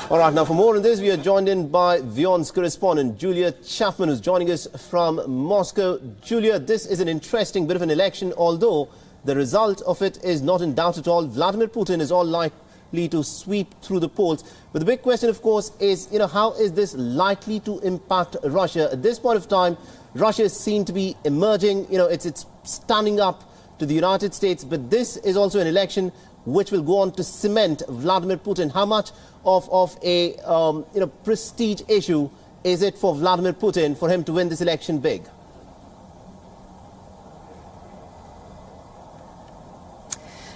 All right, now for more on this, we are joined in by WION's correspondent, Julia Chapman, who's joining us from Moscow. Julia, this is an interesting bit of an election, although the result of it is not in doubt at all. Vladimir Putin is all likely to sweep through the polls. But the big question, of course, is, how is this likely to impact Russia? At this point of time, Russia is seen to be emerging, it's standing up to the United States, but this is also an election which will go on to cement Vladimir Putin. How much of a prestige issue is it for Vladimir Putin for him to win this election big?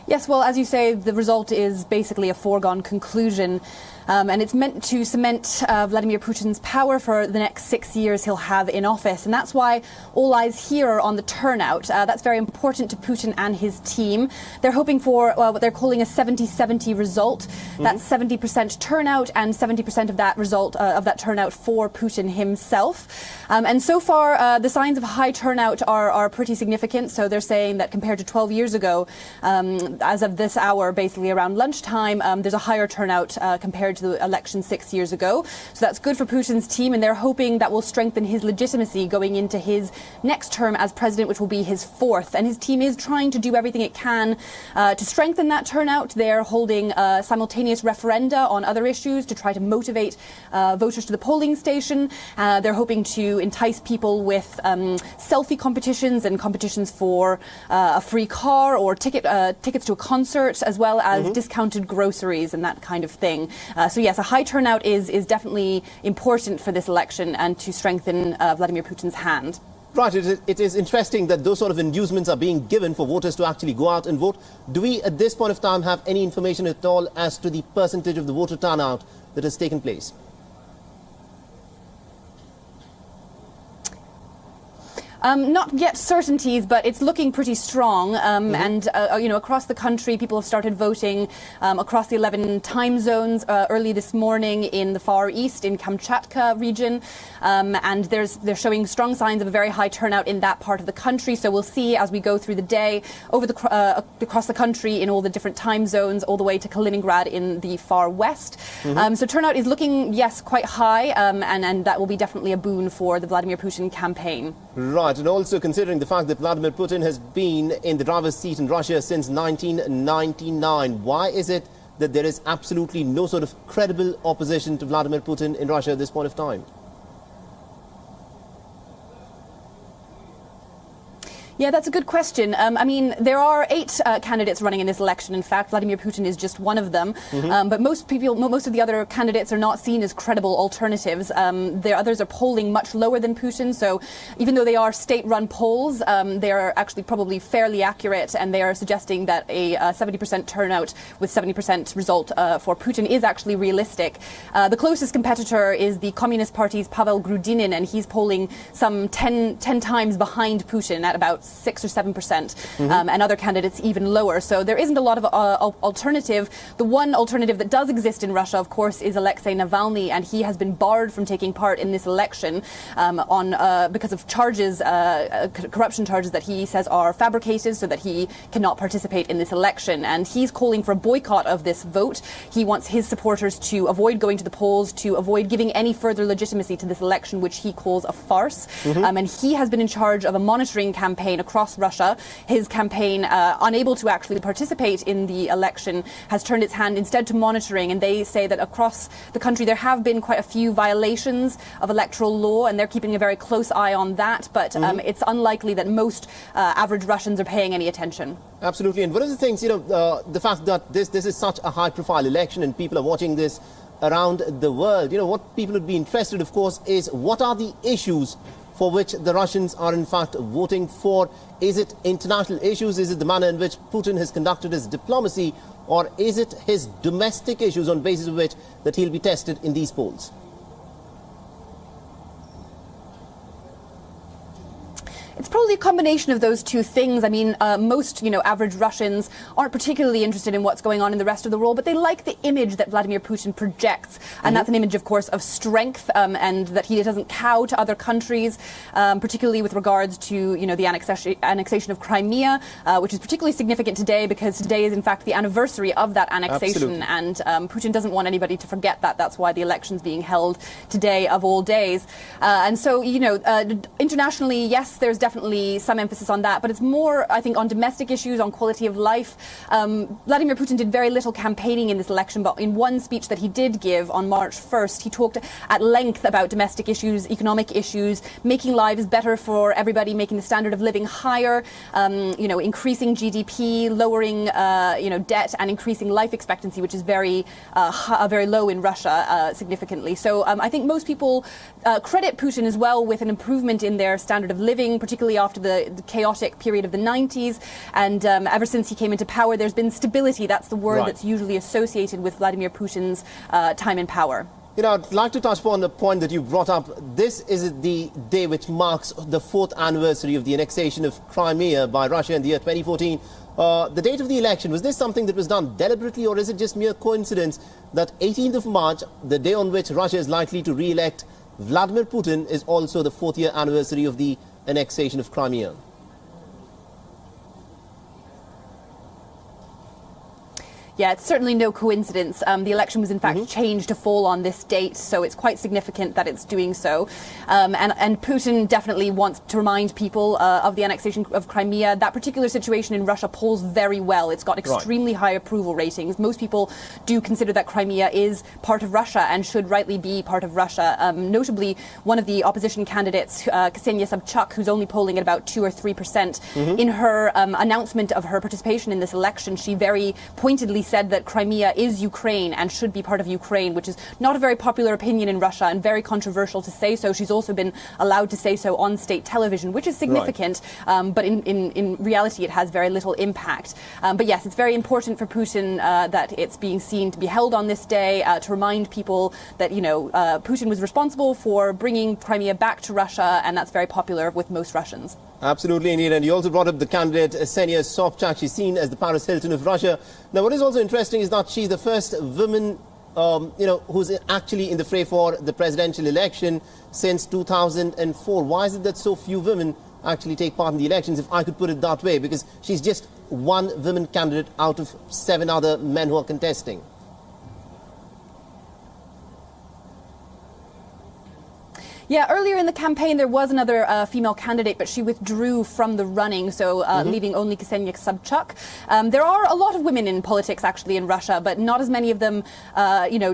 Yes, well, as you say, the result is basically a foregone conclusion. And it's meant to cement Vladimir Putin's power for the next 6 years he'll have in office. And that's why all eyes here are on the turnout. That's very important to Putin and his team. They're hoping for what they're calling a 70-70 result. That's 70% turnout and 70% of that result of that turnout for Putin himself. And so far, the signs of high turnout are pretty significant. So they're saying that compared to 12 years ago, as of this hour, basically around lunchtime, there's a higher turnout compared to the election 6 years ago. So that's good for Putin's team, and they're hoping that will strengthen his legitimacy going into his next term as president, which will be his fourth. And his team is trying to do everything it can to strengthen that turnout. They're holding simultaneous referenda on other issues to try to motivate voters to the polling station. They're hoping to entice people with selfie competitions and competitions for a free car or tickets to a concert, as well as discounted groceries and that kind of thing. So yes, a high turnout is definitely important for this election and to strengthen Vladimir Putin's hand. Right, it is interesting that those sort of inducements are being given for voters to actually go out and vote. Do we, at this point of time, have any information at all as to the percentage of the voter turnout that has taken place? Not yet certainties, but it's looking pretty strong. And, across the country, people have started voting across the 11 time zones early this morning in the Far East, in Kamchatka region. And they're showing strong signs of a very high turnout in that part of the country. So we'll see as we go through the day across the country in all the different time zones, all the way to Kaliningrad in the far west. So turnout is looking, yes, quite high. And that will be definitely a boon for the Vladimir Putin campaign. Right, and also considering the fact that Vladimir Putin has been in the driver's seat in Russia since 1999, why is it that there is absolutely no sort of credible opposition to Vladimir Putin in Russia at this point of time? Yeah, that's a good question. I mean, there are 8 candidates running in this election. In fact, Vladimir Putin is just one of them. But most of the other candidates are not seen as credible alternatives. The others are polling much lower than Putin. So even though they are state-run polls, they are actually probably fairly accurate. And they are suggesting that a 70% turnout with 70% result for Putin is actually realistic. The closest competitor is the Communist Party's Pavel Grudinin, and he's polling some 10 times behind Putin at about 6 or 7%, and other candidates even lower. So there isn't a lot of alternative. The one alternative that does exist in Russia, of course, is Alexei Navalny, and he has been barred from taking part in this election because of charges, corruption charges that he says are fabricated, so that he cannot participate in this election. And he's calling for a boycott of this vote. He wants his supporters to avoid going to the polls, to avoid giving any further legitimacy to this election, which he calls a farce. And he has been in charge of a monitoring campaign across Russia. His campaign, unable to actually participate in the election, has turned its hand instead to monitoring. And they say that across the country there have been quite a few violations of electoral law, and they're keeping a very close eye on that. But it's unlikely that most average Russians are paying any attention. Absolutely. And one of the things, the fact that this is such a high-profile election and people are watching this around the world, what people would be interested, of course, is what are the issues for which the Russians are in fact voting for? Is it international issues? Is it the manner in which Putin has conducted his diplomacy? Or is it his domestic issues on basis of which that he'll be tested in these polls? It's probably a combination of those two things. I mean, most, average Russians aren't particularly interested in what's going on in the rest of the world, but they like the image that Vladimir Putin projects. And that's an image, of course, of strength, and that he doesn't cow to other countries, particularly with regards to, the annexation of Crimea, which is particularly significant today because today is, in fact, the anniversary of that annexation. Absolutely. And Putin doesn't want anybody to forget that. That's why the election's being held today of all days. And so, internationally, yes, there's definitely some emphasis on that, but it's more, I think, on domestic issues, on quality of life. Vladimir Putin did very little campaigning in this election, but in one speech that he did give on March 1st, he talked at length about domestic issues, economic issues, making lives better for everybody, making the standard of living higher, increasing GDP, lowering, debt, and increasing life expectancy, which is very low in Russia, significantly. So I think most people credit Putin as well with an improvement in their standard of living, particularly after the chaotic period of the 90s. And ever since he came into power, there's been stability. That's the word that's usually associated with Vladimir Putin's time in power. I'd like to touch upon the point that you brought up. This is the day which marks the 4th anniversary of the annexation of Crimea by Russia in the year 2014. The date of the election, was this something that was done deliberately, or is it just mere coincidence that 18th of March, the day on which Russia is likely to re-elect Vladimir Putin, is also the 4th year anniversary of the annexation of Crimea? Yeah, it's certainly no coincidence. The election was in fact changed to fall on this date, so it's quite significant that it's doing so. And Putin definitely wants to remind people of the annexation of Crimea. That particular situation in Russia polls very well. It's got extremely high approval ratings. Most people do consider that Crimea is part of Russia and should rightly be part of Russia. Notably, one of the opposition candidates, Ksenia Sobchak, who's only polling at about 2 or 3%, in her announcement of her participation in this election, she very pointedly said that Crimea is Ukraine and should be part of Ukraine, which is not a very popular opinion in Russia and very controversial to say so. She's also been allowed to say so on state television, which is significant, but in reality it has very little impact. But yes, it's very important for Putin that it's being seen to be held on this day, to remind people that, Putin was responsible for bringing Crimea back to Russia, and that's very popular with most Russians. Absolutely, indeed. And you also brought up the candidate, Ksenia Sobchak. She's seen as the Paris Hilton of Russia. Now, what is also interesting is that she's the first woman, who's actually in the fray for the presidential election since 2004. Why is it that so few women actually take part in the elections, if I could put it that way? Because she's just one woman candidate out of 7 other men who are contesting. Yeah, earlier in the campaign there was another female candidate, but she withdrew from the running, so leaving only Ksenia Sobchak. There are a lot of women in politics actually in Russia, but not as many of them,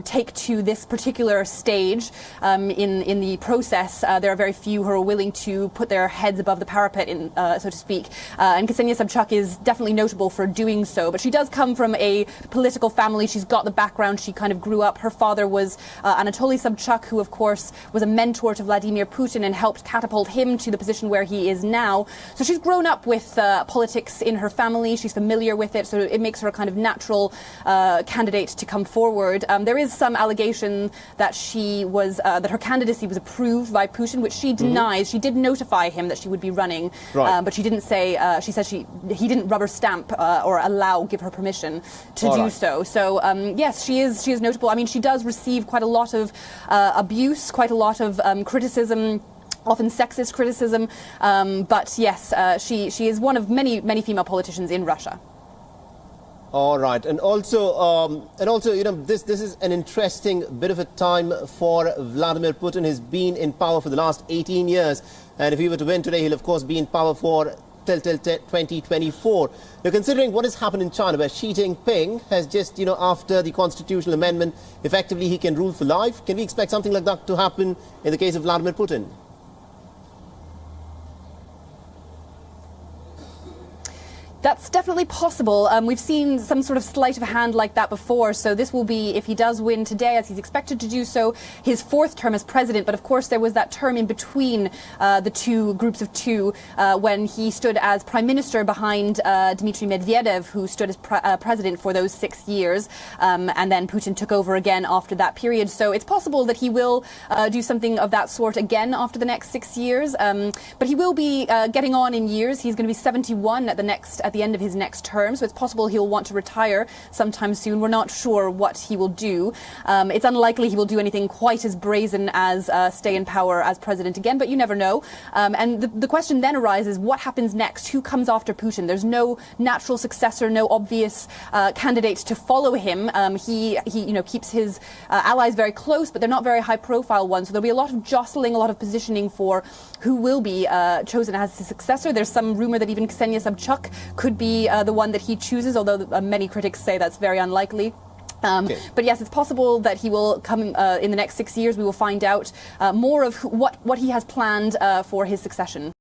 take to this particular stage in the process. There are very few who are willing to put their heads above the parapet, so to speak. And Ksenia Sobchak is definitely notable for doing so, but she does come from a political family. She's got the background. She kind of grew up. Her father was Anatoly Sobchak, who of course was a mentor to Vladimir Putin and helped catapult him to the position where he is now. So she's grown up with politics in her family. She's familiar with it, so it makes her a kind of natural candidate to come forward. There is some allegation that that her candidacy was approved by Putin, which she denies. She did notify him that she would be running, but she didn't say. She said he didn't rubber stamp or give her permission to do so. So yes, she is notable. I mean, she does receive quite a lot of abuse, quite a lot of criticism, often sexist criticism, but yes, she is one of many female politicians in Russia. All right, and also, this is an interesting bit of a time for Vladimir Putin. He's been in power for the last 18 years, and if he were to win today, he'll of course be in power for till 2024. Now, considering what has happened in China, where Xi Jinping has just, after the constitutional amendment, effectively he can rule for life, can we expect something like that to happen in the case of Vladimir Putin? That's definitely possible. We've seen some sort of sleight of hand like that before, so this will be, if he does win today, as he's expected to do so, his fourth term as president. But of course there was that term in between the two groups of two when he stood as prime minister behind Dmitry Medvedev, who stood as president for those 6 years, and then Putin took over again after that period. So it's possible that he will do something of that sort again after the next 6 years, but he will be getting on in years. He's going to be 71 at the end of his next term, so it's possible he'll want to retire sometime soon. We're not sure what he will do. It's unlikely he will do anything quite as brazen as stay in power as president again, but you never know. And the question then arises, what happens next? Who comes after Putin? There's no natural successor, no obvious candidate to follow him. He keeps his allies very close, but they're not very high-profile ones. So there'll be a lot of jostling, a lot of positioning for who will be chosen as his successor. There's some rumor that even Ksenia Sobchak could be the one that he chooses, although many critics say that's very unlikely. But yes, it's possible that he will come in the next 6 years. We will find out more of what he has planned for his succession.